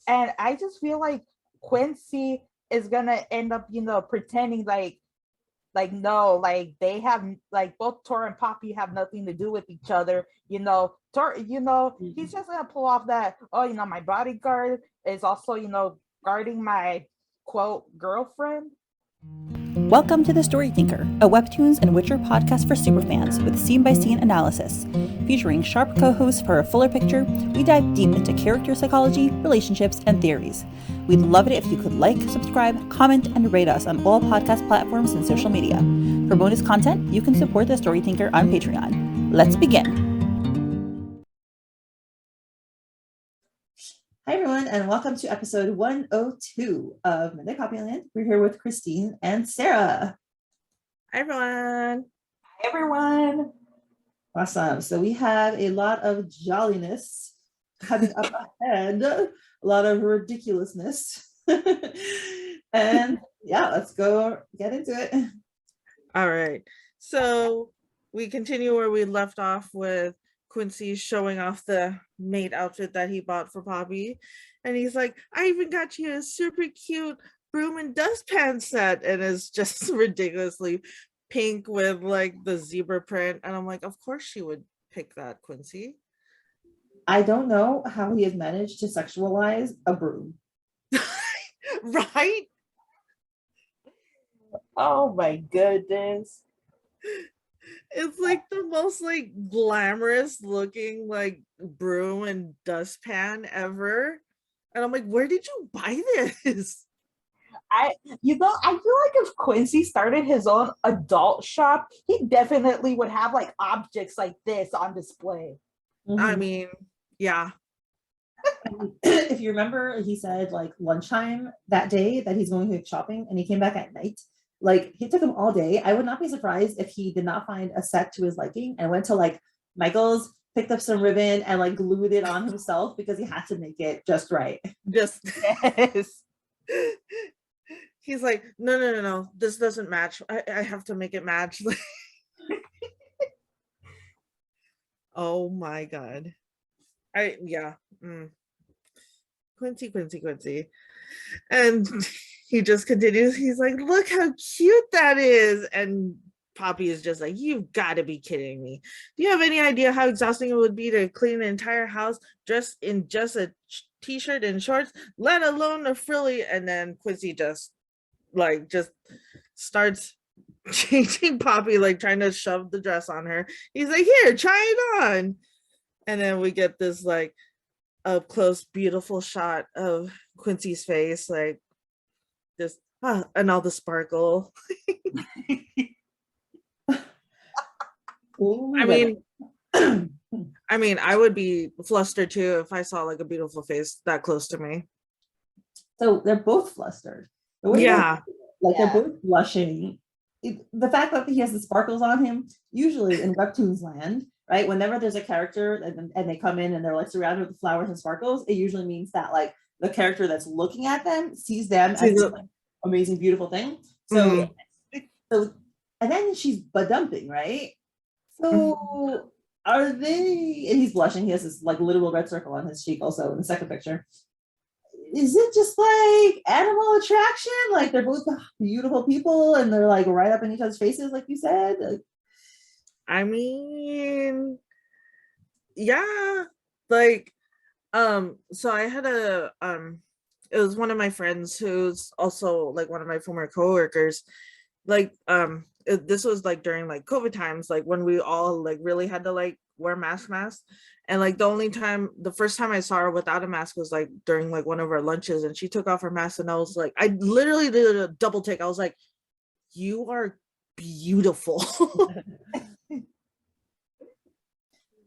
And I just feel like Quincy is gonna end up, pretending like no, like they have like both Tora and Poppy have nothing to do with each other. He's just gonna pull off that, oh, my bodyguard is also, guarding my quote girlfriend. Welcome to The Story Thinker, a Webtoons and Witcher podcast for superfans with scene-by-scene analysis. Featuring sharp co-hosts for a fuller picture, we dive deep into character psychology, relationships, and theories. We'd love it if you could like, subscribe, comment, and rate us on all podcast platforms and social media. For bonus content, you can support The Story Thinker on Patreon. Let's begin. Hi everyone, and welcome to episode 102 of 𝗦𝘂𝗽𝗆 𝗵𝗏. We're here with Krystine and Sarah. Hi everyone. Hi everyone. Awesome. So we have a lot of jolliness coming up ahead, a lot of ridiculousness. And yeah, let's go get into it. All right. So we continue where we left off with Quincy showing off the maid outfit that he bought for Poppy. And he's like, I even got you a super cute broom and dustpan set. And it's just ridiculously pink with like the zebra print. And I'm like, of course she would pick that, Quincy. I don't know how he has managed to sexualize a broom. Right? Oh my goodness. It's like the most like glamorous looking like broom and dustpan ever. And I'm like, where did you buy this? I feel like if Quincy started his own adult shop, he definitely would have like objects like this on display. Mm-hmm. I mean, yeah. If you remember, he said like lunchtime that day that he's going to shopping and he came back at night. Like he took him all day. I would not be surprised if he did not find a set to his liking and went to like Michael's, picked up some ribbon and like glued it on himself because he had to make it just right. Just yes. He's like, no, this doesn't match. I have to make it match. Oh my god. Quincy. And he just continues. He's like, look how cute that is. And Poppy is just like, you've got to be kidding me. Do you have any idea how exhausting it would be to clean an entire house dressed in just a t-shirt and shorts, let alone a frilly? And then Quincy just starts changing Poppy, like trying to shove the dress on her. He's like, here, try it on. And then we get this like up close beautiful shot of Quincy's face, like just and all the sparkle. I mean, I would be flustered too if I saw like a beautiful face that close to me. So they're both flustered. Yeah. They're both blushing. The fact that he has the sparkles on him, usually in Webtoons land, right? Whenever there's a character and they come in and they're like surrounded with flowers and sparkles, it usually means that like the character that's looking at them sees them as like, amazing, beautiful thing. So, and then she's dumping, right? So are they? And he's blushing. He has this like literal red circle on his cheek, also in the second picture. Is it just like animal attraction? Like they're both beautiful people and they're like right up in each other's faces, like you said. I mean, yeah, like, so I had it was one of my friends who's also like one of my former coworkers. Like, this was like during like COVID times, like when we all like really had to like wear masks. And like the first time I saw her without a mask was like during like one of our lunches, and she took off her mask and I was like, I literally did a double take. I was like, you are beautiful.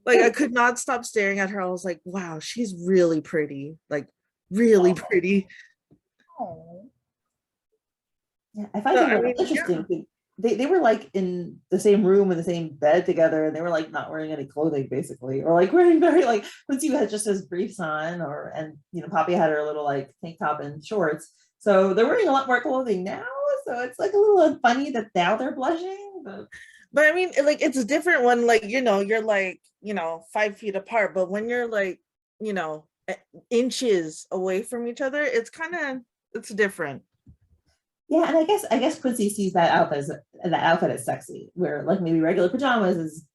Like I could not stop staring at her. I was like, wow, she's really pretty. Like really pretty. Oh. Yeah, I find it interesting. Yeah. They were like in the same room in the same bed together, and they were like not wearing any clothing basically, or like wearing very like Quincy had just his briefs on, and Poppy had her little like tank top and shorts. So they're wearing a lot more clothing now. So it's like a little funny that now they're blushing. But I mean, like it's different when like you're like 5 feet apart, but when you're like inches away from each other, it's different. Yeah, and I guess Quincy sees that outfit as sexy, where like maybe regular pajamas is,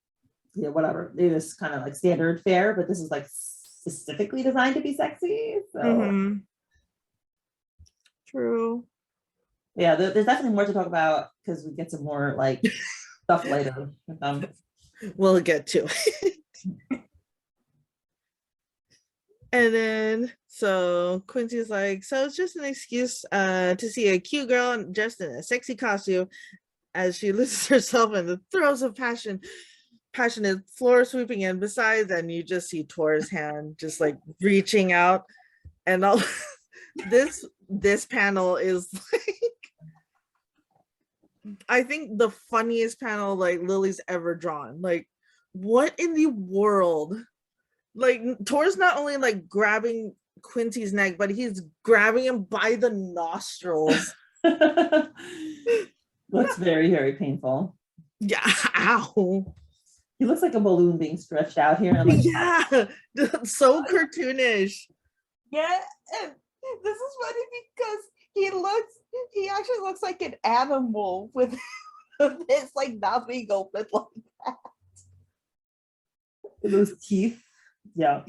you know, whatever, it is kind of like standard fare, but this is like specifically designed to be sexy. So True. yeah, there's definitely more to talk about because we get some more like stuff later. We'll get to it. And then so Quincy's like, so it's just an excuse to see a cute girl dressed in a sexy costume as she loses herself in the throes of passionate floor sweeping, and besides, and you just see Tora's hand just like reaching out, and all this panel is like, I think the funniest panel like Lily's ever drawn. Like, what in the world? Like, Tora's not only like grabbing Quincy's neck, but he's grabbing him by the nostrils. Looks very, very painful. Yeah, ow. He looks like a balloon being stretched out here. I'm like, yeah, so cartoonish. Yeah, and this is funny because he actually looks like an animal with his like mouth being open like that. Those teeth. Yeah.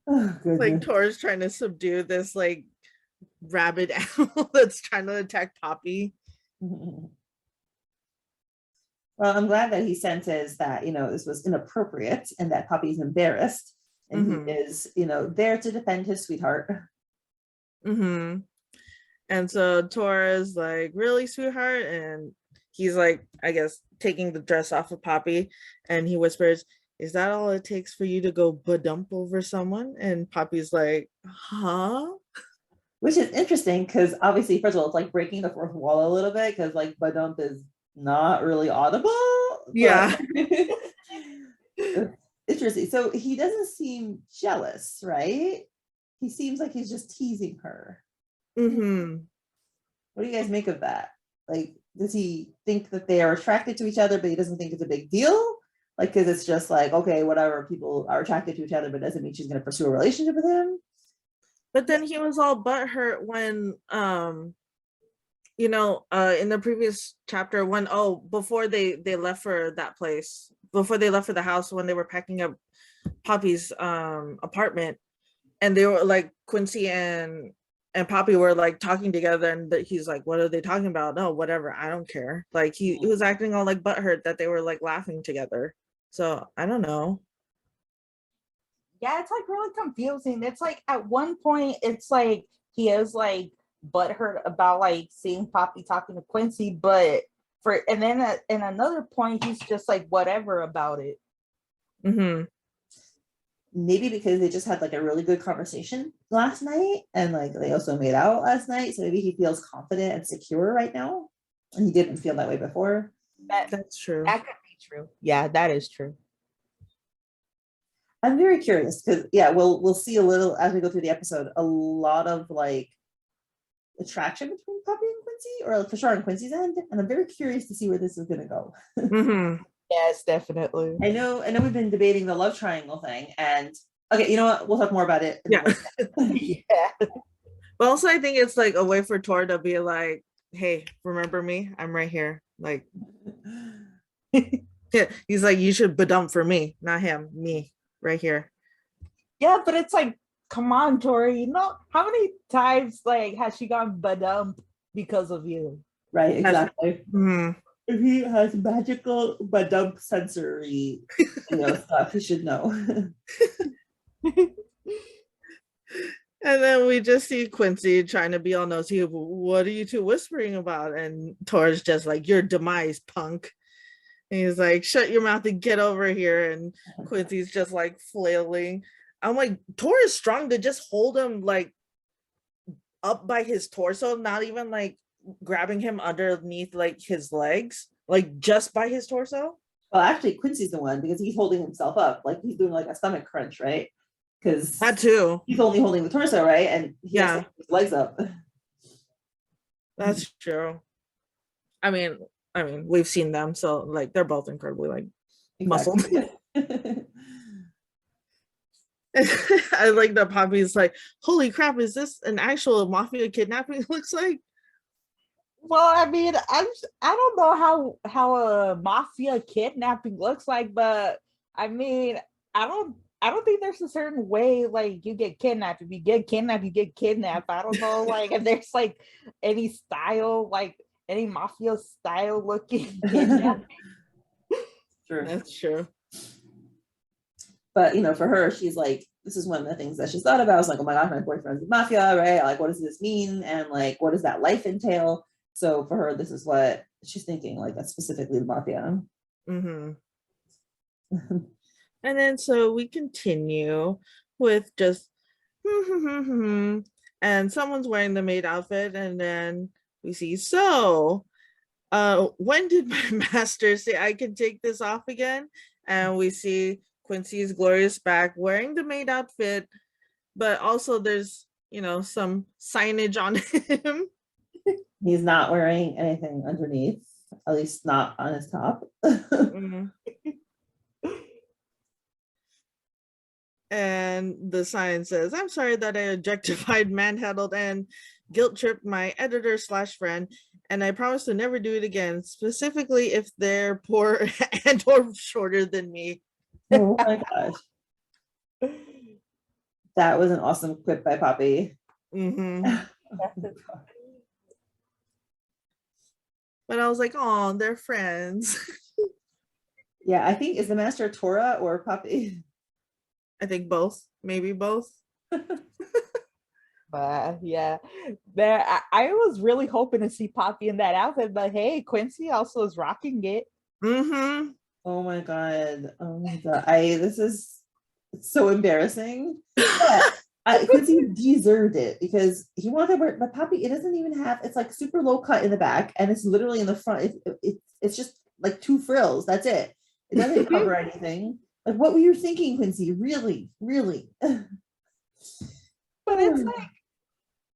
Oh, like Tora's trying to subdue this like rabid animal that's trying to attack Poppy. Well, I'm glad that he senses that, you know, this was inappropriate and that Poppy's embarrassed, and he is, you know, there to defend his sweetheart. And so Tora's like, really, sweetheart? And he's like, I guess, taking the dress off of Poppy, and he whispers, is that all it takes for you to go ba-dump over someone? And Poppy's like, huh? Which is interesting because obviously, first of all, it's like breaking the fourth wall a little bit because like ba-dump is not really audible. Yeah. Interesting. So he doesn't seem jealous, right? He seems like he's just teasing her. What do you guys make of that? Like, does he think that they are attracted to each other, but he doesn't think it's a big deal? Like, because it's just like, okay, whatever, people are attracted to each other, but doesn't mean she's going to pursue a relationship with him. But then he was all butthurt when, you know, in the previous chapter, when, before they left for that place, before they left for the house, when they were packing up Poppy's apartment, and they were like, Quincy and Poppy were like talking together, and he's like, what are they talking about? No, whatever, I don't care. Like, he was acting all like butthurt that they were like laughing together. So I don't know. Yeah, it's like really confusing. It's like at one point it's like he is like butthurt about like seeing Poppy talking to Quincy, and then in another point he's just like whatever about it. Maybe because they just had like a really good conversation last night, and like they also made out last night, so maybe he feels confident and secure right now, and he didn't feel that way before. That's true. That could be true. Yeah, that is true. I'm very curious because we'll see a little as we go through the episode, a lot of like attraction between Poppy and Quincy, or for sure on Quincy's end, and I'm very curious to see where this is going to go. Yes, definitely. I know we've been debating the love triangle thing, and okay, you know what, we'll talk more about it. Yeah. Yeah. But also I think it's like a way for Tor to be like, hey, remember me? I'm right here. Like, yeah, he's like, you should ba-dump for me, not him, me, right here. Yeah, but it's like, come on, Tori, you know how many times like has she gone ba-dump because of you? Right, exactly. If he has magical ba-dump sensory, stuff, he should know. And then we just see Quincy trying to be all nosy. What are you two whispering about? And Tora's just like, your demise, punk. And he's like, shut your mouth and get over here. And Quincy's just like flailing. I'm like, Tora's strong to just hold him like up by his torso, not even like grabbing him underneath like his legs, like just by his torso. Well, actually, Quincy's the one because he's holding himself up, like he's doing like a stomach crunch, right? Because that too, he's only holding the torso, right? And he has his legs up. That's true. I mean, we've seen them, so like they're both incredibly like muscled. I like that Poppy's like, holy crap, is this an actual mafia kidnapping looks like? Well, I mean, I don't know how a mafia kidnapping looks like, but I mean, I don't think there's a certain way like you get kidnapped. If you get kidnapped, you get kidnapped. I don't know like if there's like any style, like any mafia style looking kidnapping. True. That's true. But for her, she's like, this is one of the things that she's thought about. I was like, oh my gosh, my boyfriend's in mafia, right? Like, what does this mean? And like, what does that life entail? So for her, this is what she's thinking, like that's specifically the mafia. Mm-hmm. And then so we continue with just and someone's wearing the maid outfit, and then we see, so when did my master say I can take this off again? And we see Quincy's glorious back wearing the maid outfit, but also there's some signage on him. He's not wearing anything underneath, at least not on his top. Mm-hmm. And the sign says, I'm sorry that I objectified, manhandled, and guilt tripped my editor/friend, and I promise to never do it again, specifically if they're poor and or shorter than me. Oh my gosh. That was an awesome quip by Poppy. Mm-hmm. But I was like, oh, they're friends. Yeah, I think, is the master Tora or Poppy? I think both, maybe both. But yeah, I was really hoping to see Poppy in that outfit, but hey, Quincy also is rocking it. Mm-hmm. Oh my god. This is so embarrassing. But Quincy deserved it because he wanted to wear, but Poppy, it doesn't even have, it's like super low cut in the back and it's literally in the front. It's just like 2 frills. That's it. It doesn't cover anything. Like, what were you thinking, Quincy? Really? But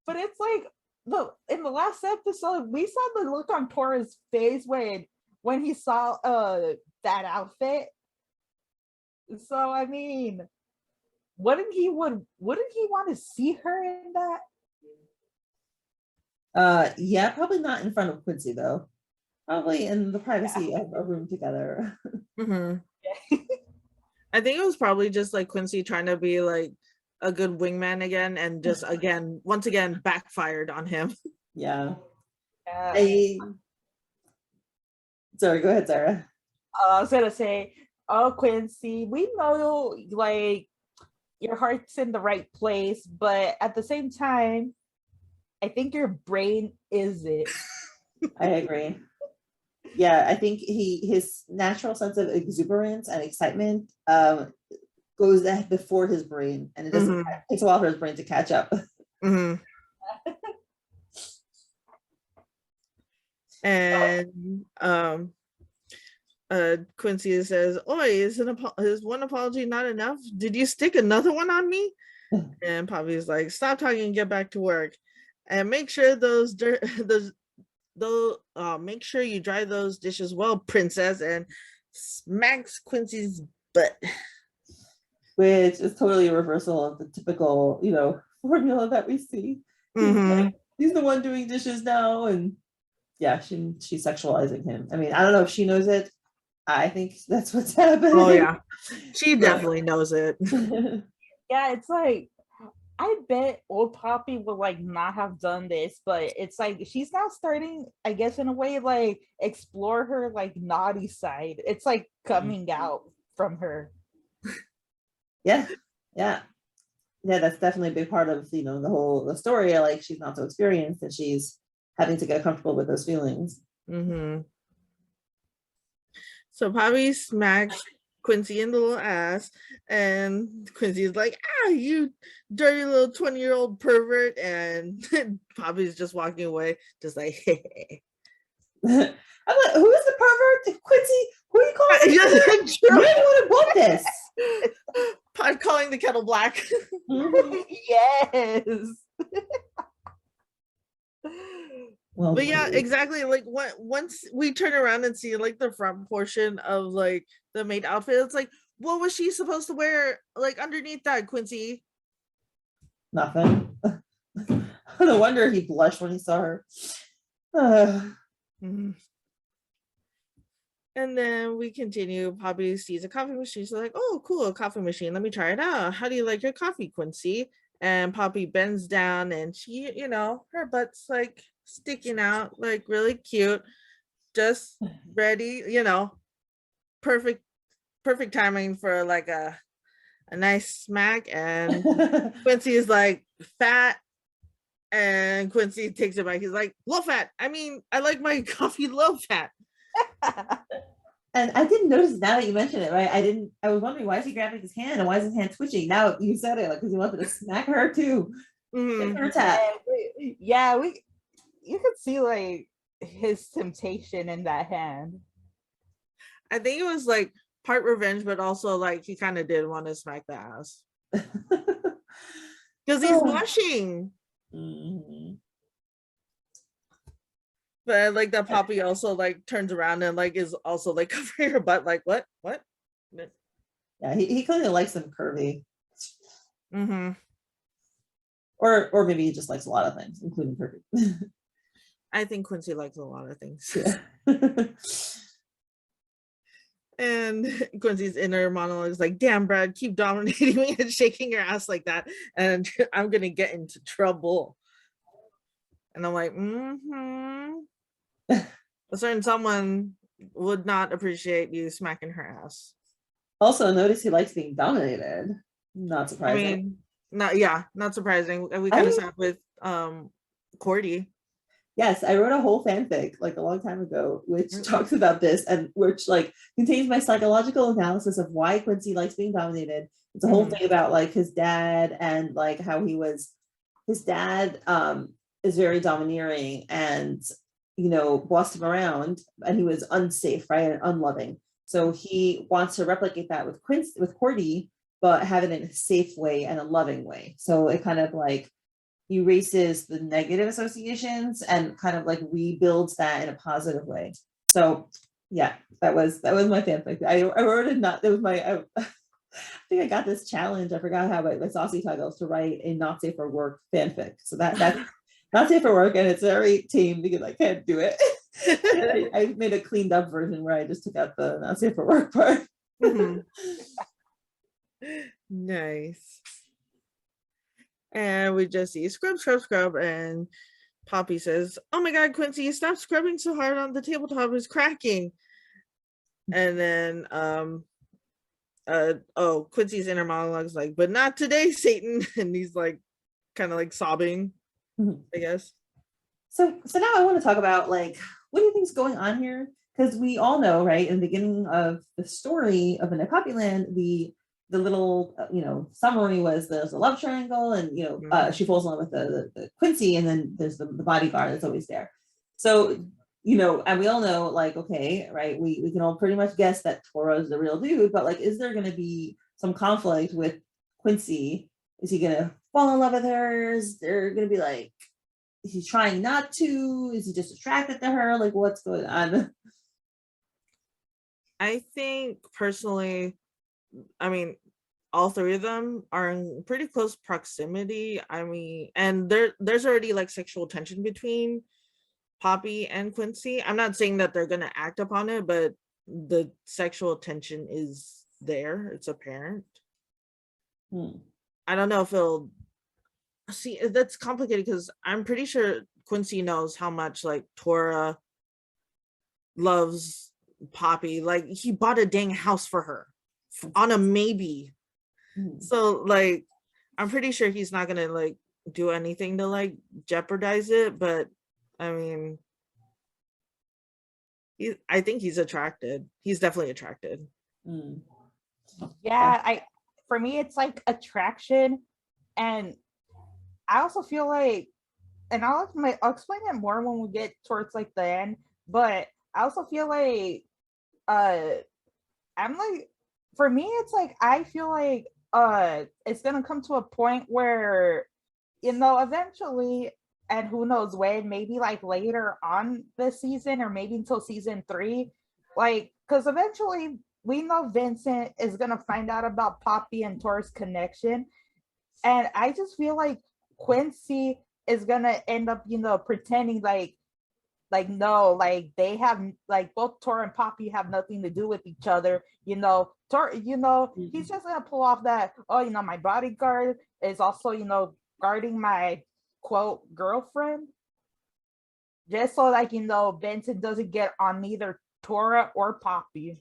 it's like, look, in the last episode, we saw the look on Tora's face when he saw that outfit. So I mean, wouldn't he want to see her in that? Yeah, probably not in front of Quincy though. Probably in the privacy of a room together. Mm-hmm. I think it was probably just like Quincy trying to be like a good wingman again, and just once again backfired on him. Yeah. Sorry, go ahead, Sarah. I was gonna say, oh, Quincy, we know like your heart's in the right place, but at the same time, I think your brain isn't. I agree. Yeah, I think his natural sense of exuberance and excitement goes before his brain, and it doesn't it takes a while for his brain to catch up. Mm-hmm. And Quincy says, "Oi, is one apology not enough? Did you stick another one on me?" And Poppy's like, "Stop talking and get back to work, and make sure make sure you dry those dishes well, princess," and smacks Quincy's butt. Which is totally a reversal of the typical, formula that we see. He's the one doing dishes now, and yeah, she's sexualizing him. I mean, I don't know if she knows it. I think that's what's happening. Oh yeah, she definitely knows it. Yeah, it's like, I bet old Poppy would like not have done this, but it's like she's now starting, I guess, in a way, like explore her like naughty side. It's like coming out from her. Yeah, that's definitely a big part of the story. Like, she's not so experienced and she's having to get comfortable with those feelings. So Poppy smacks Quincy in the little ass, and Quincy's like, you dirty little 20-year-old pervert, and Poppy's just walking away, just like, hey. I'm like, who is the pervert? Quincy, who are you calling? You're the one who bought this. Pot calling the kettle black. Yes. Well, but yeah, exactly. Like, once we turn around and see like the front portion of like the maid outfit, it's like, what was she supposed to wear like underneath that, Quincy? Nothing. No wonder he blushed when he saw her. And then we continue. Poppy sees a coffee machine. She's like, oh, cool, a coffee machine. Let me try it out. How do you like your coffee, Quincy? And Poppy bends down and she, you know, her butt's like sticking out, like really cute, just ready, you know, perfect timing for like a nice smack. And Quincy is like, fat. And Quincy takes it back. He's like, low fat. I mean, I like my coffee low fat. And I didn't notice now that you mentioned it, right? I was wondering, why is he grabbing his hand and why is his hand twitching? Now you said it, like, because he wanted to smack her too. Her tap. Yeah, you could see like his temptation in that hand. I think it was like part revenge, but also like he kind of did want to smack the ass. Because he's blushing. But I like that Poppy also like turns around and like is also like covering her butt, like what? Yeah, he clearly likes them curvy. Or maybe he just likes a lot of things, including curvy. I think Quincy likes a lot of things. Yeah. And Quincy's inner monologue is like, damn, Brad, keep dominating me and shaking your ass like that, and I'm gonna get into trouble. And I'm like, a certain someone would not appreciate you smacking her ass. Also, notice he likes being dominated. Not surprising. I mean, not surprising. And we kind of sat with Cordy. Yes, I wrote a whole fanfic like a long time ago, which talks about this and which like contains my psychological analysis of why Quincy likes being dominated. It's a whole thing about like his dad and like how his dad is very domineering and, you know, bossed him around, and he was unsafe, right, and unloving. So he wants to replicate that with Cordy, but have it in a safe way and a loving way. So it kind of like erases the negative associations and kind of like rebuilds that in a positive way. So yeah, that was my fanfic. I wrote it, not, that was my, I think I got this challenge. I forgot how my saucy titles to write a not safe for work fanfic. So that's not safe for work, and it's very tame because I can't do it. I made a cleaned up version where I just took out the not safe for work part. Nice. And we just see scrub, and Poppy says, oh my god, Quincy, stop scrubbing so hard on the tabletop, it's cracking. And then Quincy's inner monologue is like, but not today, Satan. And he's like kind of like sobbing, I guess. So now I want to talk about like, what do you think is going on here? Because we all know, right, in the beginning of the story of In Poppy Land, the little summary was there's a love triangle, and she falls in love with the Quincy, and then there's the bodyguard that's always there. So and we all know, like, okay, right, we can all pretty much guess that Tora is the real dude, but like, is there going to be some conflict with Quincy? Is he going to fall in love with her? Is there going to be like, is he trying not to? Is he just attracted to her? Like, what's going on? I think personally, I mean, all three of them are in pretty close proximity. I mean, and there's already like sexual tension between Poppy and Quincy. I'm not saying that they're gonna act upon it, but the sexual tension is there. It's apparent. I don't know if it'll see, that's complicated because I'm pretty sure Quincy knows how much like Tora loves Poppy. Like, he bought a dang house for her on a maybe. So like, I'm pretty sure he's not gonna like do anything to like jeopardize it, but I mean, I think he's attracted. He's definitely attracted. Yeah, for me it's like attraction, and I also feel like, and I'll explain it more when we get towards like the end, but I also feel like I'm like, for me it's like, I feel like it's gonna come to a point where eventually, and who knows when, maybe like later on this season, or maybe until season 3, like, because eventually we know Vincent is gonna find out about Poppy and Tora's connection, and I just feel like Quincy is gonna end up, pretending like no, like they have, like both Tora and Poppy have nothing to do with each other. Tora, he's just gonna pull off that, oh, my bodyguard is also, guarding my quote girlfriend. Just so like, Vincent doesn't get on neither Tora or Poppy.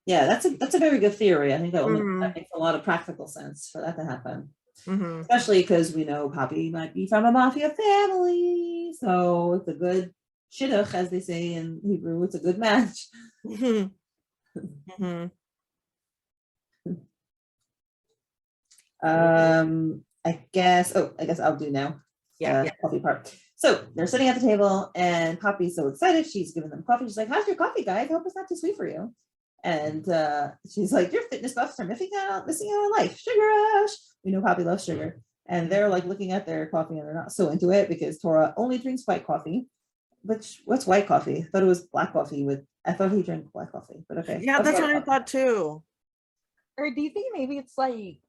Yeah, that's a very good theory. I think that makes a lot of practical sense for that to happen. Especially because we know Poppy might be from a mafia family, so it's a good shidduch, as they say in Hebrew. It's a good match. I guess I'll do now. Coffee part. So they're sitting at the table, and Poppy's so excited. She's giving them coffee. She's like, "How's your coffee, guys? I hope it's not too sweet for you." And she's like, "Your fitness buffs are missing out on life. Sugar rush." We know Poppy loves sugar, and they're like looking at their coffee, and they're not so into it because Tora only drinks white coffee. What's white coffee? I thought it was black coffee I thought he drank black coffee, but okay. Yeah, that's what I thought too. Or do you think maybe it's like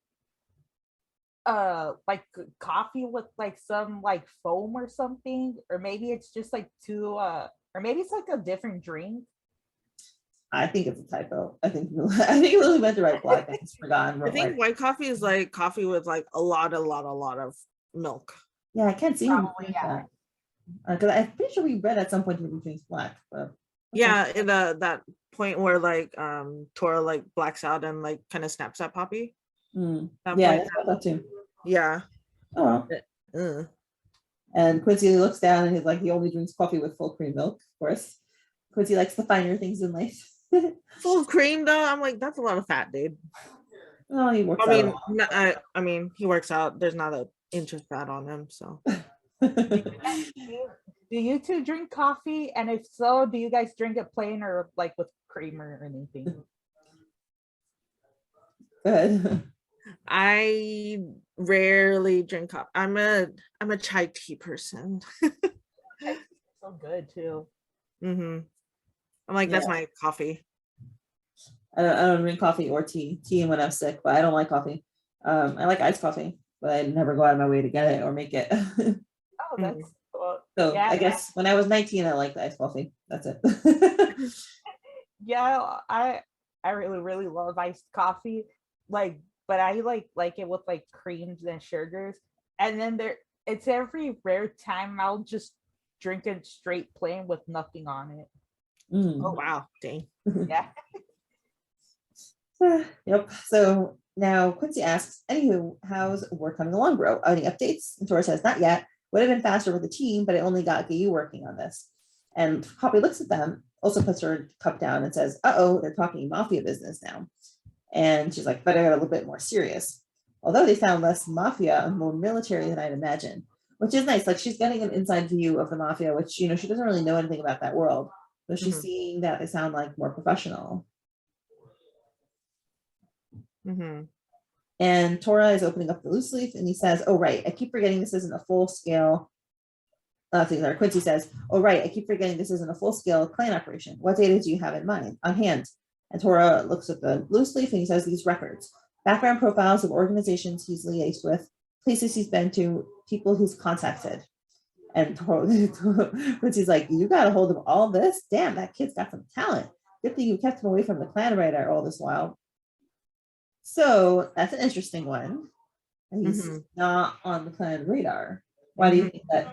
coffee with like some like foam or something, or maybe it's just like or maybe it's like a different drink? I think it's a typo. I think he really meant to write black. I just forgotten. I think white coffee is like coffee with like a lot of milk. Yeah, I can't see him doing that. Because I'm pretty sure we read at some point he drinks black. But yeah, in that point where like Tora like blacks out and like kind of snaps at Poppy. Yeah, that's what I thought too. Yeah. Oh well. And Quincy looks down and he's like, he only drinks coffee with full cream milk, of course. Quincy likes the finer things in life. Full cream though, I'm like, that's a lot of fat, dude. Oh, he works out. I mean, he works out. There's not an inch of fat on him, so. Do you two drink coffee? And if so, do you guys drink it plain or like with creamer or anything? Good. I rarely drink coffee. I'm a chai tea person. So good too. I'm like, that's my coffee. I don't drink coffee or tea when I'm sick, but I don't like coffee. I like iced coffee, but I never go out of my way to get it or make it. Oh, that's cool. So yeah, I guess when I was 19, I liked iced coffee. That's it. Yeah, I really, really love iced coffee. But I like it with like creams and sugars. And then it's every rare time I'll just drink it straight plain with nothing on it. Oh wow, dang. Yeah. Yep. So now Quincy asks, anywho, how's work coming along, bro? Any updates? And Tora says, not yet. Would have been faster with the team, but I only got 𝗪𝗪 working on this. And Poppy looks at them, also puts her cup down and says, uh-oh, they're talking mafia business now. And she's like, but I got a little bit more serious. Although they sound less mafia and more military than I'd imagine, which is nice. Like she's getting an inside view of the mafia, which, she doesn't really know anything about that world. But she's seeing that they sound like more professional. And Tora is opening up the loose leaf and he says, oh, right, I keep forgetting this isn't a full scale. Quincy says, oh, right, I keep forgetting this isn't a full scale clan operation. What data do you have on hand? And Tora looks at the loose leaf and he says these records, background profiles of organizations he's liaised with, places he's been to, people he's contacted. And Quincy's like, you got a hold of all this? Damn, that kid's got some talent. Good thing you kept him away from the clan radar all this while. So that's an interesting one. And he's not on the clan radar. Why do you think that?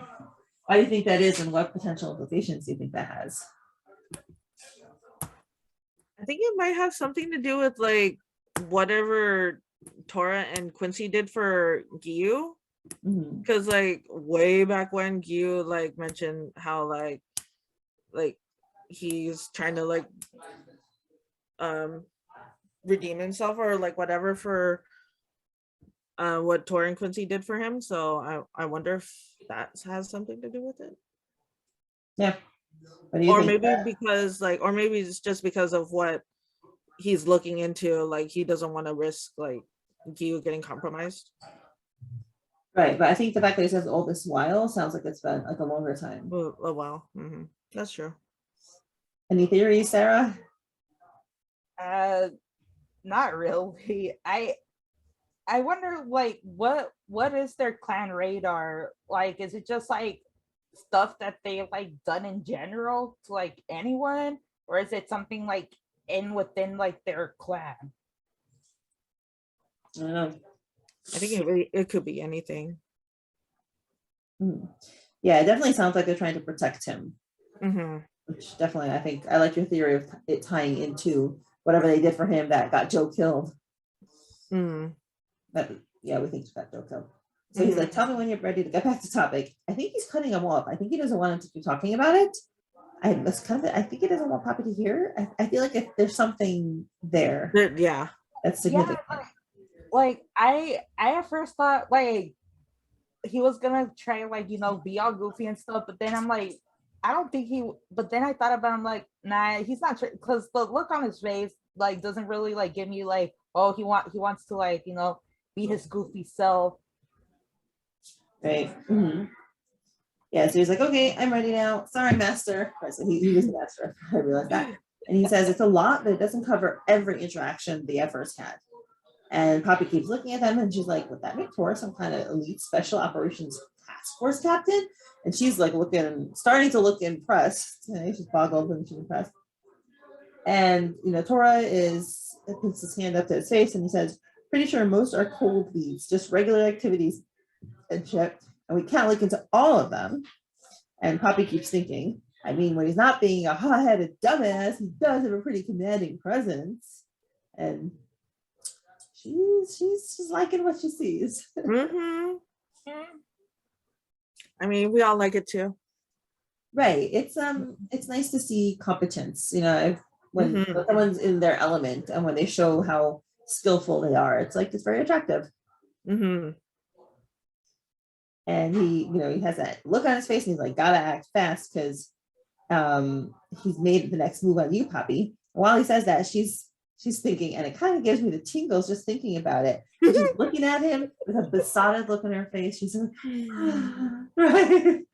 Why do you think that is, and what potential implications do you think that has? I think it might have something to do with like whatever Tora and Quincy did for 𝗪𝗪. Because like way back when 𝗪𝗪 like mentioned how like he's trying to like redeem himself or like whatever for what Tora and Quincy did for him. So I wonder if that has something to do with it. Yeah. Or maybe because like, or maybe it's just because of what he's looking into, like he doesn't want to risk like 𝗪𝗪 getting compromised. Right, but I think the fact that he says all this while sounds like it's been like a longer time. Oh wow, that's true. Any theories, Sarah? Not really. I wonder, like, what is their clan radar? Like, is it just like stuff that they like done in general to like anyone, or is it something like within like their clan? I don't know. I think it could be anything. Yeah, it definitely sounds like they're trying to protect him. Which definitely, I think I like your theory of it tying into whatever they did for him that got Joe killed. But yeah, we think he got Joe killed. So he's like, tell me when you're ready to get back to topic. I think he's cutting him off. I think he doesn't want him to keep talking about it. I think he doesn't want Poppy to hear. I feel like if there's something there, that's significant. Yeah, like I at first thought like he was gonna try like, you know, be all goofy and stuff, but then I'm like, I don't think he. But then I thought about him like, nah, he's not, because the look on his face like doesn't really like give me like, oh, he wants to like, you know, be his goofy self. Right. Yeah, so he's like, okay, I'm ready now. Sorry, master. Right, so he was the master. I realized that. And he says it's a lot, but it doesn't cover every interaction the 𝗪𝗱𝗱's had. And Poppy keeps looking at them, and she's like, would that make Tora some kind of elite special operations task force captain? And she's like starting to look impressed. And she's boggled and she's impressed. And, you know, Tora puts his hand up to his face, and he says, pretty sure most are cold leads, just regular activities and shit. And we can't look into all of them. And Poppy keeps thinking, I mean, when he's not being a hot-headed dumbass, he does have a pretty commanding presence. And she's liking what she sees. I mean, we all like it too. Right. It's nice to see competence, you know, when someone's in their element and when they show how skillful they are. It's like, it's very attractive. And he, you know, he has that look on his face, and he's like, gotta act fast because he's made the next move on you, Poppy. And while he says that, she's thinking, and it kind of gives me the tingles just thinking about it. She's looking at him with a besotted look on her face. She's like, right.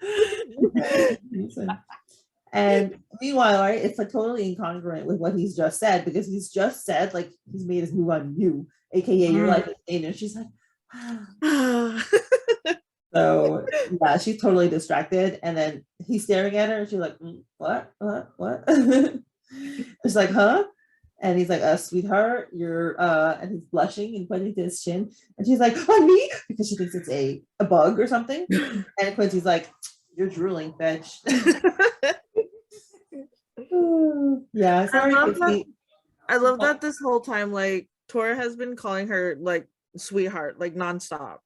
And meanwhile, right, it's like totally incongruent with what he's just said, because he's just said like he's made his move on you, aka your life is in. And she's like, so yeah, she's totally distracted. And then he's staring at her, and she's like, what? It's like, huh? And he's like, sweetheart, you're and he's blushing and pointing to his chin, and she's like, on me, because she thinks it's a bug or something. And Quincy's like, you're drooling, bitch. Yeah, sorry, Quincy. I love that this whole time, like, Tora has been calling her like sweetheart, like nonstop.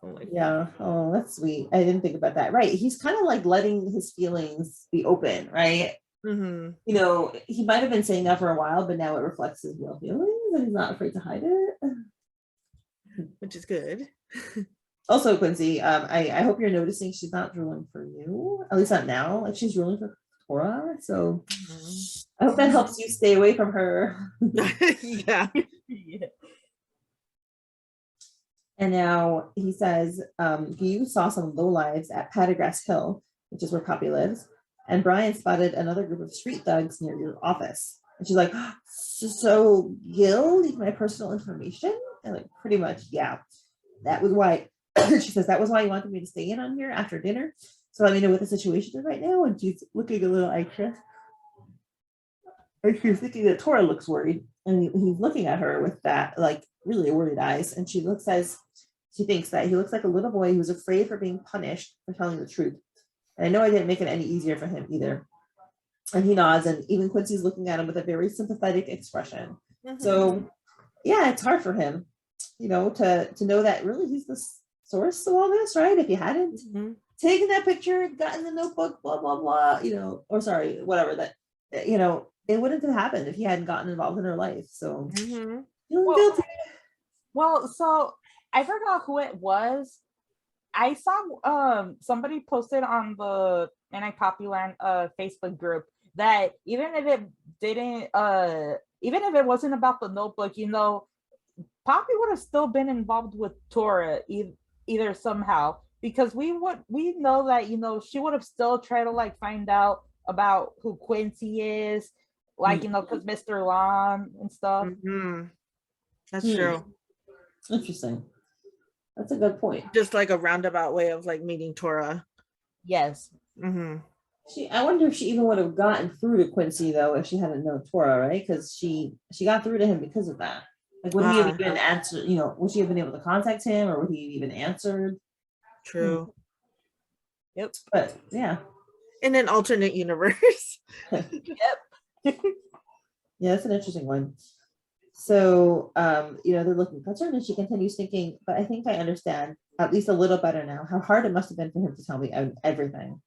Like, yeah, oh, that's sweet. I didn't think about that. Right, he's kind of like letting his feelings be open, right? You know, he might have been saying that for a while, but now it reflects his real feelings, and he's not afraid to hide it, which is good. Also, Quincy, I hope you're noticing she's not drooling for you, at least not now. Like, she's drooling for Tora, so I hope that helps you stay away from her. Yeah. And now he says, you saw some lowlives at Paddlegrass Hill, which is where Poppy lives, and Brian spotted another group of street thugs near your office. And she's like, so Gil needs my personal information? And like, pretty much, yeah. That was why, she says, that was why you wanted me to stay in on here after dinner. So let me know what the situation is right now. And she's looking a little anxious. And she's thinking that Tora looks worried. And he's looking at her with that, like, really worried eyes. And she thinks that he looks like a little boy who's afraid for being punished for telling the truth. And I know I didn't make it any easier for him either. And he nods, and even Quincy's looking at him with a very sympathetic expression. So yeah, it's hard for him, you know, to know that really he's the source of all this, right? If he hadn't taken that picture, gotten the notebook, blah, blah, blah, you know, or sorry, whatever, that, you know, it wouldn't have happened if he hadn't gotten involved in her life. So feeling guilty. Well, so I forgot who it was. I saw somebody posted on the 𝗙𝗏𝗄𝗏 Poppyland Facebook group that even if it wasn't about the notebook, you know, Poppy would have still been involved with Tora either somehow, because we know that, you know, she would have still tried to like find out about who Quincy is, like, you know, because Mr. Lon and stuff. That's true. Interesting. That's a good point. Just like a roundabout way of like meeting Tora. Yes. I wonder if she even would have gotten through to Quincy though if she hadn't known Tora, right? Because she got through to him because of that. Like, would he have even answered? You know, would she have been able to contact him, or would he have even answered? True. Yep. But yeah. In an alternate universe. Yep. Yeah, that's an interesting one. So, you know, they're looking concerned, and she continues thinking, but I think I understand at least a little better now how hard it must have been for him to tell me everything.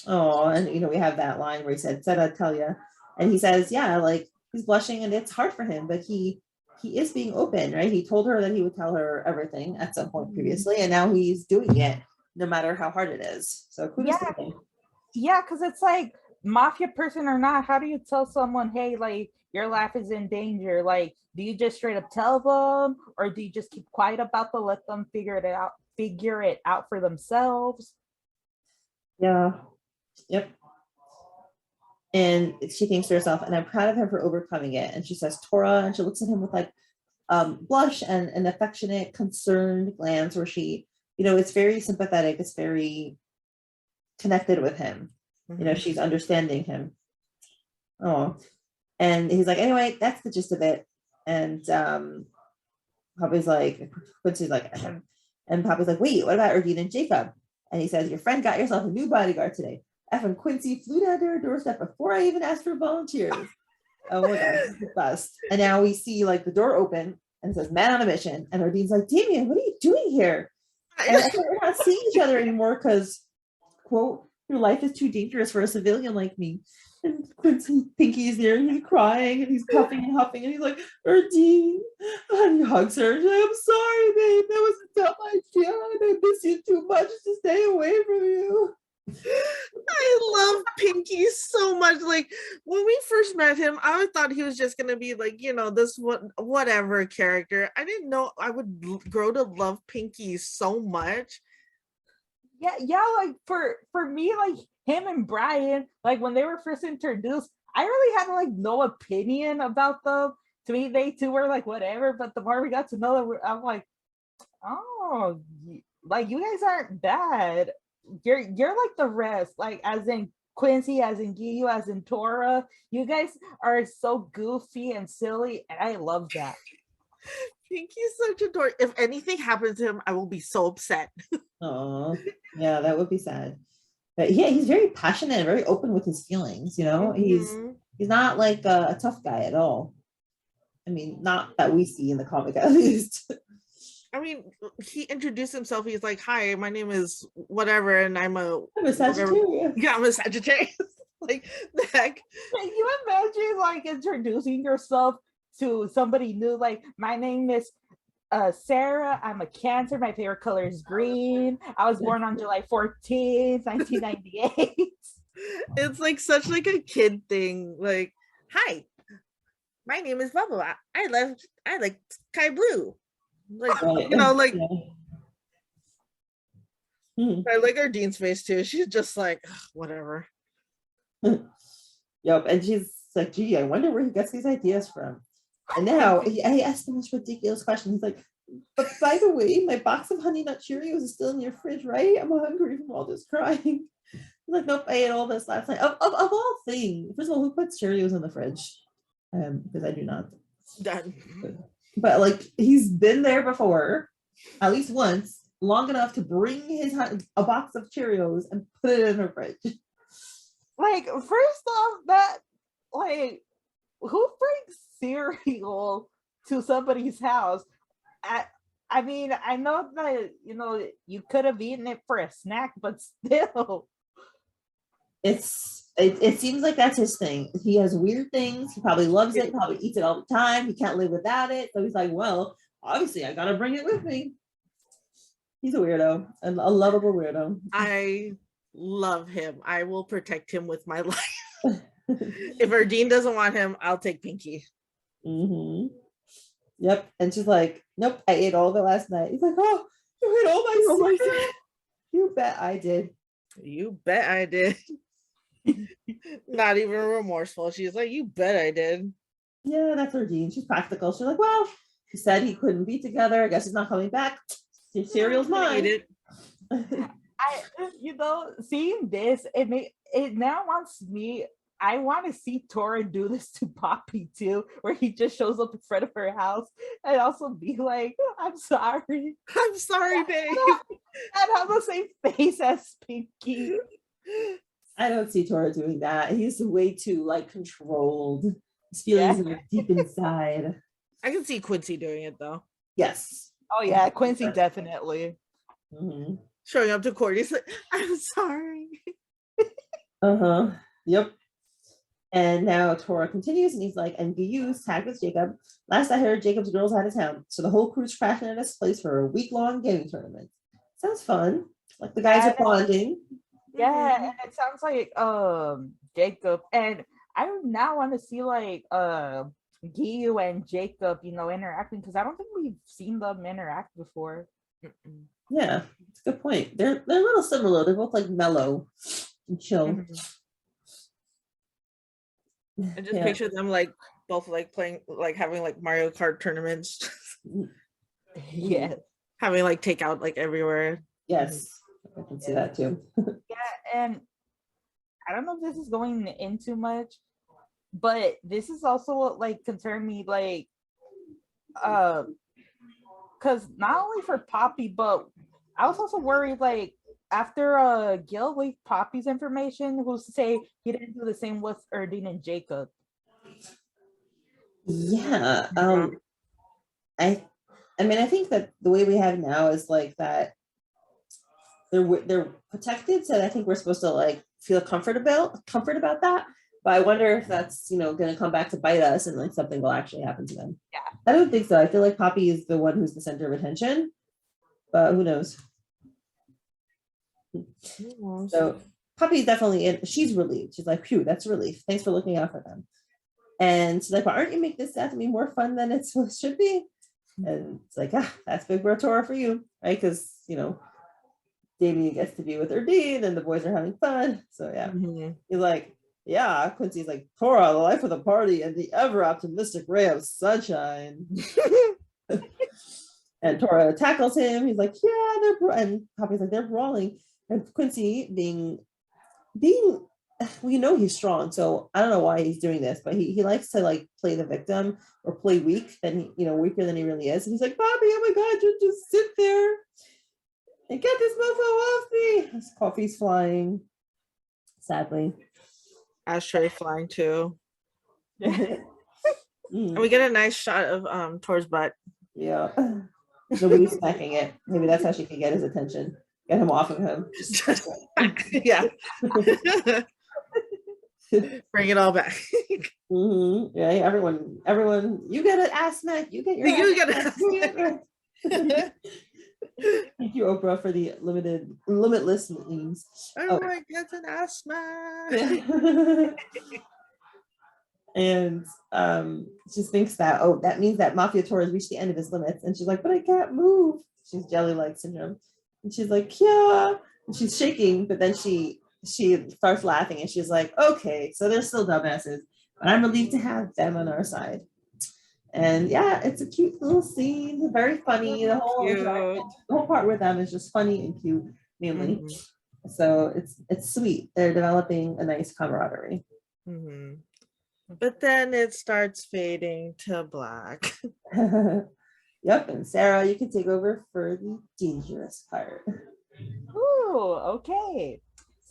Oh, and you know, we have that line where he said, "Said tell ya," and he says, yeah, like he's blushing and it's hard for him, but he is being open, right? He told her that he would tell her everything at some point previously, and now he's doing it no matter how hard it is. So kudos to him. Yeah, because it's like, mafia person or not, how do you tell someone, hey, like your life is in danger? Like, do you just straight up tell them, or do you just keep quiet about them, let them figure it out for themselves? Yeah. Yep. And she thinks to herself, and I'm proud of him for overcoming it. And she says, Tora, and she looks at him with like blush and an affectionate, concerned glance where she, you know, it's very sympathetic. It's very connected with him. You know, she's understanding him. Oh, and he's like, anyway, that's the gist of it. And Poppy's like, Quincy's like, and Poppy's like, wait, what about Erdene and Jacob? And he says, your friend got yourself a new bodyguard today. And Quincy flew down to her doorstep before I even asked for volunteers. Oh my God, this is the best. And now we see like the door open and it says man on a mission. And Erdene's like, Damien, what are you doing here? And I think we're not seeing each other anymore because, quote, your life is too dangerous for a civilian like me. And Quincy Pinky's there and he's crying and he's puffing and huffing and he's like, Erdene. And he hugs her. And she's like, I'm sorry, babe. That was a dumb idea. I miss you too much to stay away from you. I love Pinky so much. Like when we first met him, I thought he was just gonna be like, you know, this whatever character. I didn't know I would grow to love Pinky so much. Yeah, like for me, like him and Brian, like when they were first introduced, I really had like no opinion about them. To me, they two were like whatever, but the more we got to know them, I'm like, oh, like you guys aren't bad. You're like the rest, like as in Quincy, as in 𝗬𝗎, as in Tora. You guys are so goofy and silly, and I love that. Pinky's such a dork. If anything happens to him, I will be so upset. Oh, yeah, that would be sad. But yeah, he's very passionate and very open with his feelings. You know, he's not like a tough guy at all. I mean, not that we see in the comic at least. I mean, he introduced himself. He's like, hi, my name is whatever, and I'm a Sagittarius. Yeah, I'm a Sagittarius. Like, the heck? Can you imagine like introducing yourself to somebody new? Like, my name is Sarah. I'm a Cancer. My favorite color is green. I was born on July 14th, 1998. It's like such like a kid thing. Like, hi, my name is blah blah blah. I like sky blue. Like, you know, like I like Erdene's face too. She's just like, whatever. Yep. And she's like, gee, I wonder where he gets these ideas from. And now he asked the most ridiculous question. He's like, but by the way, my box of Honey Nut Cheerios is still in your fridge, right? I'm hungry from all this crying. He's like, nope, I ate all this last night. Of all things, first of all, who puts Cheerios in the fridge? Because I do not. Done. But like he's been there before, at least once, long enough to bring a box of Cheerios and put it in her fridge. Like, first off, that like who brings cereal to somebody's house? I mean, I know that, you know, you could have eaten it for a snack, but still. It seems like that's his thing. He has weird things. He probably loves it, probably eats it all the time. He can't live without it. So he's like, well, obviously I gotta bring it with me. He's a weirdo, a lovable weirdo. I love him. I will protect him with my life. If Erdene doesn't want him, I'll take Pinky. Yep. And she's like, nope, I ate all of it last night. He's like, oh, you ate all my cereal? You bet I did. You bet I did. Not even remorseful. She's like, you bet I did. Yeah, that's Erdene. She's practical. She's like, well, he said he couldn't be together. I guess he's not coming back. Your cereal's I'm gonna eat mine. it. Seeing this, it now wants me. I want to see Tora do this to Poppy too, where he just shows up in front of her house and also be like, "I'm sorry, I'm sorry, babe." and have the same face as Pinky. I don't see Tora doing that. He's way too like controlled. His feelings are deep inside. I can see Quincy doing it though. Yes. Oh yeah, Quincy definitely. Mm-hmm. Showing up to court, he's like, "I'm sorry." Yep. And now Tora continues, and he's like, and 𝗪𝗠 tagged with Jacob. Last I heard, Jacob's girls out of town, so the whole crew's crashing at his place for a week-long gaming tournament. Sounds fun. Like the guys are bonding. Yeah, and it sounds like Jacob, and I now want to see like 𝗪𝗠 and Jacob, interacting, because I don't think we've seen them interact before. Yeah, it's a good point. They're a little similar. They're both like mellow and chill. I just picture them like both like playing, like having like Mario Kart tournaments. Yeah, having like takeout like everywhere. Yes, I can see that too. Yeah, and I don't know if this is going in too much, but this is also what like concerned me, like because not only for Poppy, but I was also worried like after Gil leaked Poppy's information, who's to say he didn't do the same with Erdene and Jacob. Yeah. I mean, I think that the way we have now is like that they're protected, so I think we're supposed to like feel comfort about that. But I wonder if that's going to come back to bite us, and like something will actually happen to them. Yeah, I don't think so. I feel like Poppy is the one who's the center of attention, but who knows? So Poppy's definitely she's relieved. She's like, phew, that's relief. Thanks for looking out for them. And she's like, well, aren't you make this have to be more fun than it should be? And it's like, that's big bro Tora for you, right? Because Damien gets to be with Erdene and the boys are having fun. So yeah, he's like, yeah, Quincy's like, Tora, the life of the party and the ever optimistic ray of sunshine. And Tora tackles him. He's like, yeah, and Poppy's like, they're brawling. And Quincy being he's strong, so I don't know why he's doing this, but he likes to like play the victim or play weak, weaker than he really is. And he's like, Poppy, oh my god, just sit there and get this mofo off me. His coffee's flying, sadly. Ashtray flying too. And we get a nice shot of Tor's butt. Yeah. Nobody's smacking it. Maybe that's how she can get his attention. Get him off of him. Yeah. Bring it all back. Yeah, everyone, you get an ass smack. You get your ass smack. Thank you, Oprah, for the limitless memes. Everyone gets an ass smack. And she thinks that, that means that Mafia Tora has reached the end of his limits. And she's like, but I can't move. She's jelly-like syndrome. And she's like, yeah. And she's shaking, but then she starts laughing and she's like, okay, so they're still dumbasses, but I'm relieved to have them on our side. And yeah, it's a cute little scene, very funny. The whole part with them is just funny and cute, mainly. So it's sweet. They're developing a nice camaraderie. But then it starts fading to black. Yep, and Sarah, you can take over for the dangerous part. Ooh, okay.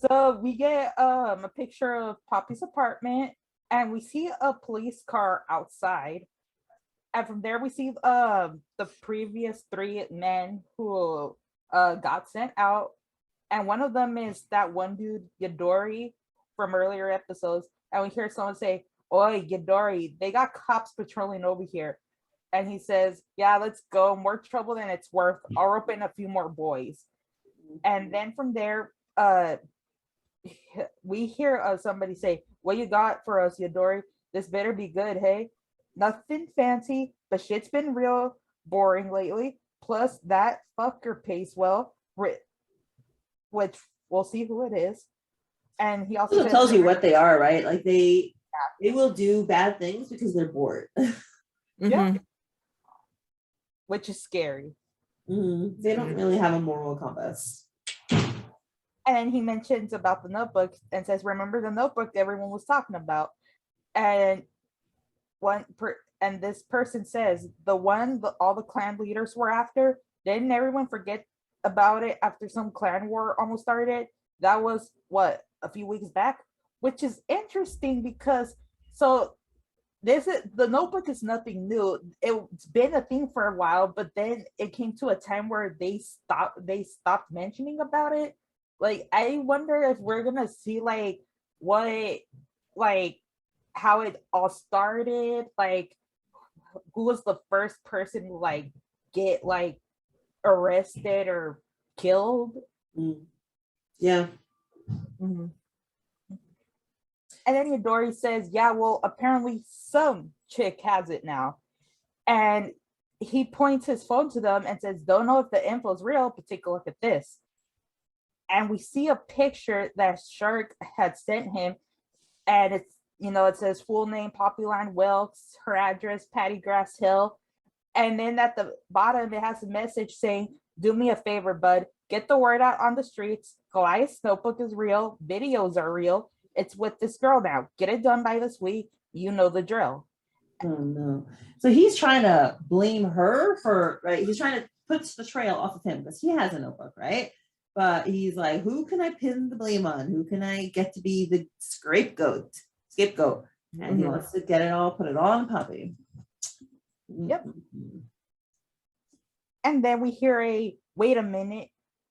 So we get a picture of Poppy's apartment, and we see a police car outside. And from there, we see the previous 3 men who got sent out. And one of them is that one dude, Yadori, from earlier episodes. And we hear someone say, "Oi, Yadori, they got cops patrolling over here." And he says, "Yeah, let's go. More trouble than it's worth. I'll rope in a few more boys." And then from there, we hear somebody say, "What you got for us, Yadori? This better be good, hey? Nothing fancy, but shit's been real boring lately. Plus, that fucker pays well," which we'll see who it is. And he also also tells you what they are, right? Like they will do bad things because they're bored. Yeah. Which is scary. They don't really have a moral compass. And then he mentions about the notebook and says, remember the notebook everyone was talking about? And this person says, the one all the clan leaders were after, didn't everyone forget about it after some clan war almost started? That was what, a few weeks back? Which is interesting because the notebook is nothing new. It's been a thing for a while, but then it came to a time where they stopped mentioning about it. Like, I wonder if we're gonna see like how it all started, like who was the first person to like get like arrested or killed. Yeah. And then Yadori says, yeah, well, apparently some chick has it now. And he points his phone to them and says, don't know if the info is real, but take a look at this. And we see a picture that Scharch had sent him. And it's, it says full name, Poppy Line Wilkes, her address, Patty Grass Hill. And then at the bottom, it has a message saying, do me a favor, bud. Get the word out on the streets. Goliath's notebook is real. Videos are real. It's with this girl now. Get it done by this week. You know the drill. Oh no. So he's trying to blame her for, right? He's trying to put the trail off of him because he has a notebook, right? But he's like, who can I pin the blame on? Who can I get to be the scapegoat? And he wants to get it all, put it all on Poppy. Yep. And then we hear wait a minute.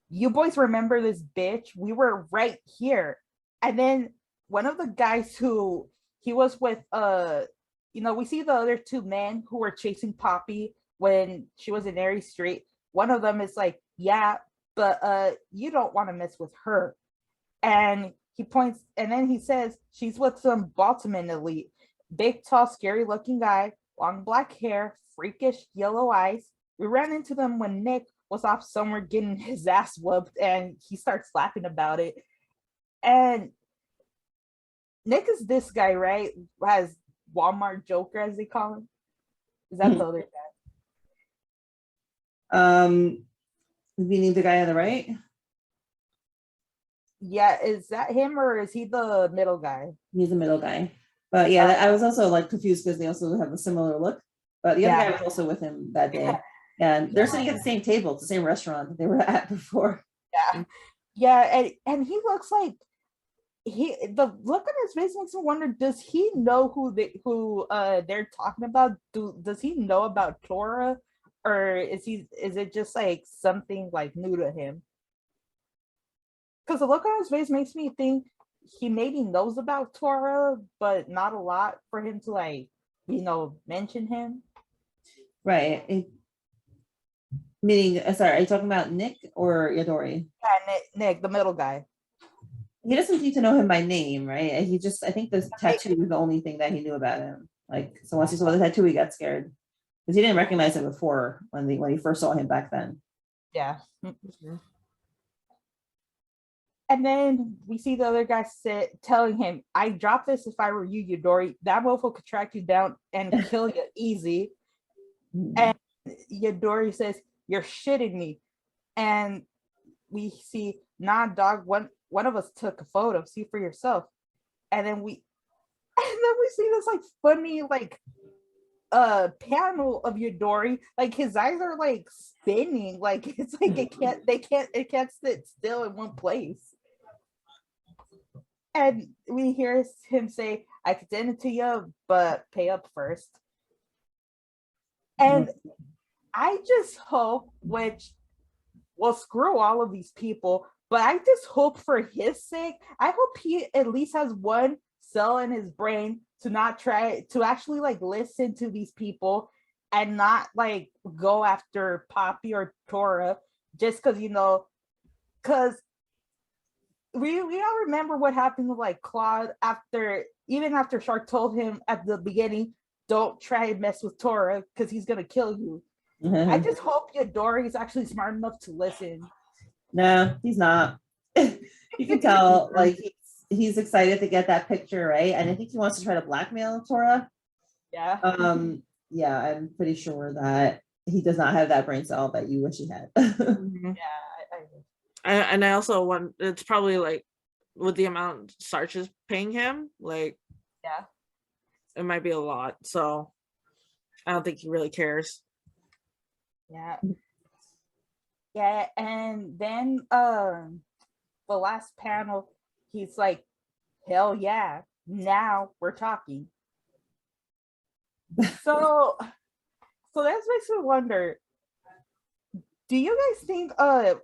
You boys remember this bitch? We were right here. And then one of the guys who he was with, we see the other two men who were chasing Poppy when she was in Airy Street. One of them is like, yeah, but you don't want to mess with her. And he points, and then he says, she's with some Baltimore elite. Big, tall, scary looking guy, long black hair, freakish yellow eyes. We ran into them when Nick was off somewhere getting his ass whooped, and he starts laughing about it. And Nick is this guy, right? Who has Walmart Joker, as they call him. Is that the other guy? Meaning the guy on the right? Yeah, is that him or is he the middle guy? He's the middle guy. But yeah, I was also like confused because they also have a similar look. But the other guy was also with him that day. And they're sitting at the same table, it's the same restaurant that they were at before. Yeah, and he looks like the look on his face makes me wonder, does he know who they're talking about? Does he know about Tora? Or is it just like something like new to him? Because the look on his face makes me think he maybe knows about Tora, but not a lot for him to like, mention him. Right. Meaning, sorry, are you talking about Nick or Yadori? Yeah, Nick, the middle guy. He doesn't need to know him by name, right? I think the tattoo was the only thing that he knew about him. Like, so once he saw the tattoo, he got scared. Because he didn't recognize him before when he first saw him back then. Yeah. And then we see the other guy telling him, I'd drop this if I were you, Yadori. That mofo could track you down and kill you easy. And Yadori says, you're shitting me. And we see, nah, dog, one of us took a photo, see for yourself. And then we see this like funny like panel of Yadori, like his eyes are like spinning, like it's like it can't sit still in one place. And we hear him say, I could send it to you, but pay up first. And I just hope, screw all of these people, but I just hope for his sake, I hope he at least has one cell in his brain to not try to actually like listen to these people and not like go after Poppy or Tora just because because we all remember what happened with like Claude after Scharch told him at the beginning, don't try and mess with Tora because he's gonna kill you. I just hope Yadori is actually smart enough to listen. No, he's not. You can tell, like he's excited to get that picture, right? And I think he wants to try to blackmail Tora. Yeah. Yeah, I'm pretty sure that he does not have that brain cell that you wish he had. Mhm. Yeah. And I also want, it's probably like with the amount Scharch is paying him, like Yeah. it might be a lot. So I don't think he really cares. Yeah. Yeah. And then the last panel, he's like, hell yeah, now we're talking. So that makes me wonder, do you guys think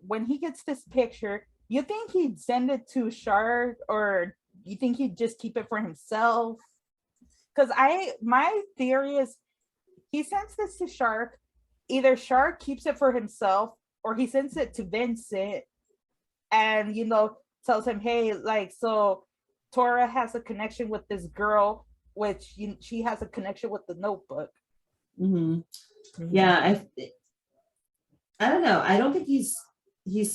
when he gets this picture, you think he'd send it to Scharch, or you think he'd just keep it for himself? Because my theory is he sends this to Scharch, either Scharch keeps it for himself or he sends it to Vincent and tells him, hey, like, so Tora has a connection with this girl, which she has a connection with the notebook. Yeah, I don't know. I don't think he's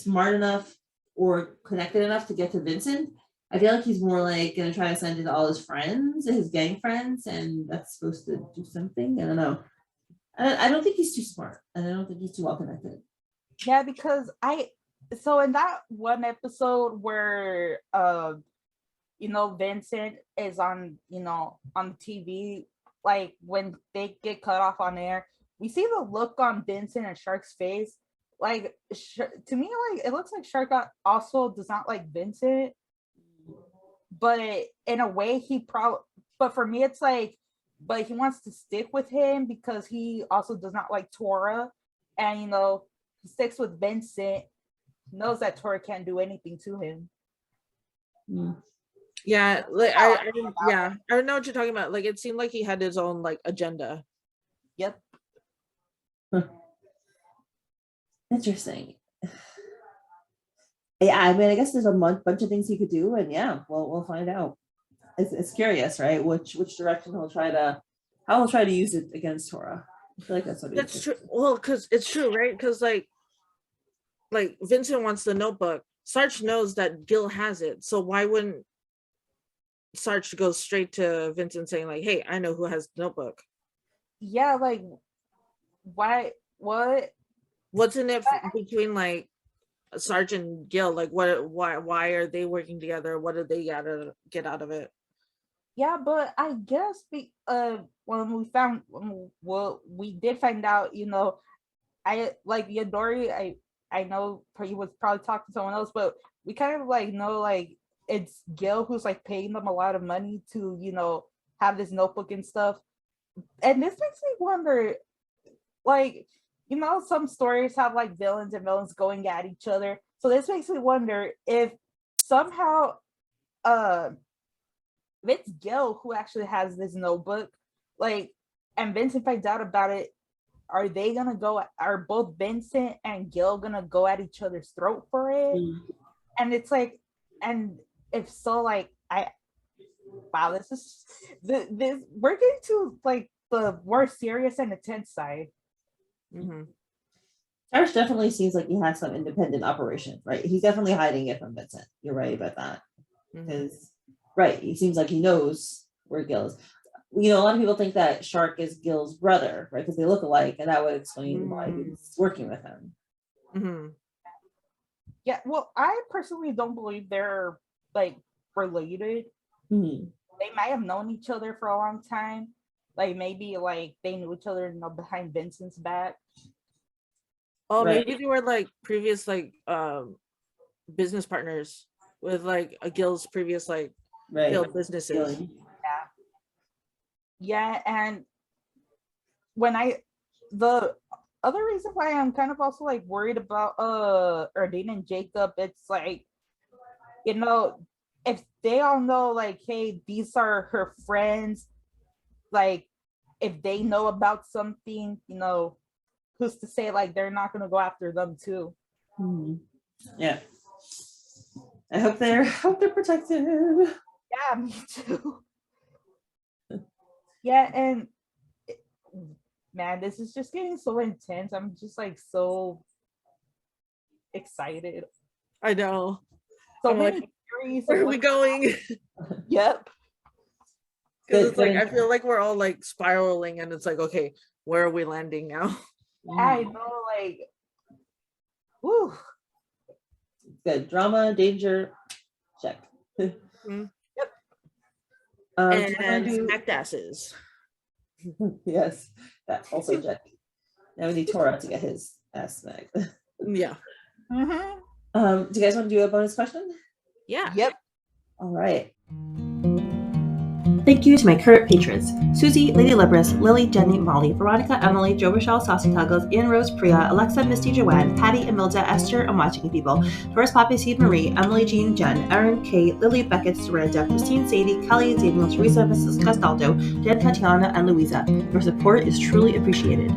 smart enough or connected enough to get to Vincent. I feel like he's more like gonna try to send it to all his friends, his gang friends, and that's supposed to do something. I don't know. I don't think he's too smart, and I don't think he's too well connected. Yeah, because so in that one episode where Vincent is on on TV, like when they get cut off on air, we see the look on Vincent and Scharch's face. Like to me, like it looks like Scharch also does not like Vincent, but in a way but for me it's like, but he wants to stick with him because he also does not like Tora, and he sticks with Vincent, knows that Tora can't do anything to him. Yeah, like I know what you're talking about. Like it seemed like he had his own like agenda. Yep. Interesting. Yeah, I mean, I guess there's a bunch of things he could do, and yeah, we'll find out. It's curious, right? Which direction he'll try to use it against Tora. I feel like that's true. Well, because it's true, right? Because like Vincent wants the notebook. Scharch knows that Gil has it, so why wouldn't Scharch go straight to Vincent saying like, "Hey, I know who has the notebook." Yeah, like why? What? What's in it between like Scharch and Gil? Like, why are they working together? What did they get out of it? Yeah, but I guess when we did find out, I like Yadori. I know he was probably talking to someone else, but we kind of like know like it's Gil who's like paying them a lot of money to have this notebook and stuff. And this makes me wonder, like, some stories have like villains and villains going at each other. So this makes me wonder if somehow it's Gil who actually has this notebook, like, and Vincent finds out about it. Are both Vincent and Gil gonna go at each other's throat for it? And it's like, and if so, like, wow, this is this we're getting to like the more serious and intense side. Scharch definitely seems like he has some independent operation, right? He's definitely hiding it from Vincent. You're right about that. Because right, he seems like he knows where Gil is. A lot of people think that Scharch is Gil's brother, right? Because they look alike, and that would explain why he's working with him. Yeah, well, I personally don't believe they're like related. They might have known each other for a long time. Like maybe like they knew each other, behind Vincent's back. Oh, right. Maybe they were like previous like business partners with like Gil's previous like failed businesses. Yeah, and the other reason why I'm kind of also like worried about Erdene and Jacob, it's like, if they all know like, hey, these are her friends, like if they know about something, who's to say like they're not gonna go after them too. Yeah, I hope they're protected. Yeah, me too. Yeah, and man, this is just getting so intense. I'm just like so excited. I know. So many theories. Where are we going? Yep. Because Good- it's like good I intro. feel like we're all like spiraling, and it's like, okay, where are we landing now? I know, like, whew. Good. Drama, danger, check. Mhm. Do you And wanna do- smacked asses. yes, that's also check. Now we need Tora to get his ass smacked. Yeah. Mhm. Do you guys want to do a bonus question? Yeah. Yep. All right. Thank you to my current patrons: Susie, Lady Libris, Lily, Jenny, Molly, Veronica, Emily, 𝗪𝗱𝗱𝗀𝗃 𝗪𝗱𝗱 Ian Rose, Priya, Alexa, Misty, Joanne, Patty, 𝗪𝗲𝗯𝘁, Esther, 𝗪𝗏𝗡𝗍𝗍, Doris, Poppy, Seed, Marie, Emily, Jean, Jen, Erin, Kate, Lily, Beckett, Sorrenta, Krystine, Sadie, Kelly, Daniel, Teresa, Mrs. Castaldo, Jen, Tatiana, and Louisa. Your support is truly appreciated.